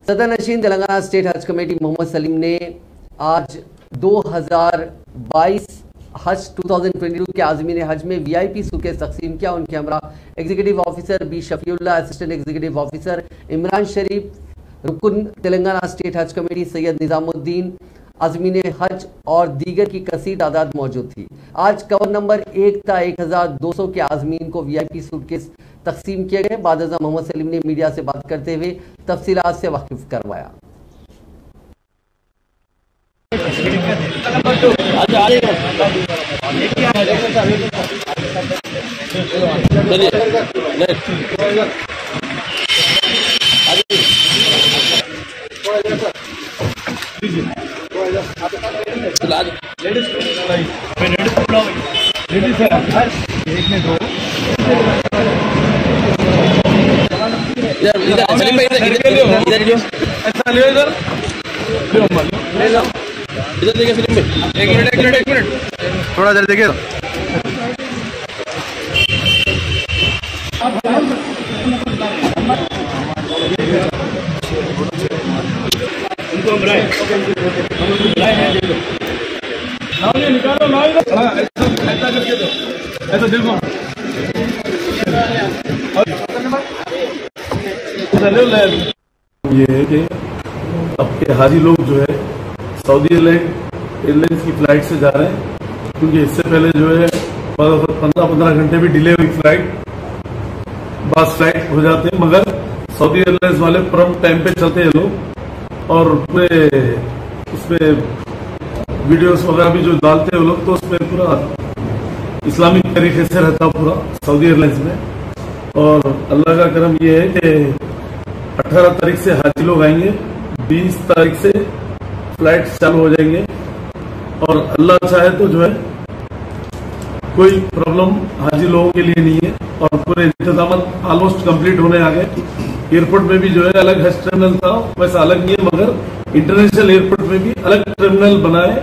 सदर नशीन Telangana state Haj committee Mohammad Salim ने आज 2022 हज 2022 के आज़मीन हज में VIP सूटकेस तकसीम किया। उनके हमरा executive officer B Shafiullah, assistant executive officer Imran Sharif, रुकन तेलंगाना स्टेट हज कमेटी सैयद निजामुद्दीन, आज़मीन हज और दीगर की कसीर तादाद मौजूद थी। आज कवर नंबर 1 था 1200 के आज़मीन को VIP सूटकेस तकसीम किए गए। बाद मोहम्मद सलीम ने मीडिया से बात करते हुए तफसीलात से वाकिफ करवाया। इधर देखिए फिल्म में एक मिनट थोड़ा देर देखिए। निकालो ऐसा देखो ये है कि अब के हाजी लोग जो है सऊदी एयरलाइंस की फ्लाइट से जा रहे हैं, क्योंकि इससे पहले जो है 15 घंटे भी डिले हुई फ्लाइट, बस फ्लाइट हो जाते हैं, मगर सऊदी एयरलाइंस वाले प्रॉम्प्ट टाइम पे चलते हैं लोग। और पूरे उसमें वीडियोस वगैरह भी जो डालते हैं वो लोग, तो उसमें पूरा इस्लामिक तरीके से रहता पूरा सऊदी एयरलाइंस में। और अल्लाह का करम ये है कि 18 तारीख से हाजी लोग आएंगे, 20 तारीख से फ्लाइट चालू हो जाएंगे। और अल्लाह चाहे तो जो है कोई प्रॉब्लम हाजी लोगों के लिए नहीं है। और पूरे इंतजाम ऑलमोस्ट कंप्लीट होने आ गए। एयरपोर्ट में भी जो है अलग हज टर्मिनल था, वैसा अलग नहीं है, मगर इंटरनेशनल एयरपोर्ट में भी अलग टर्मिनल बनाए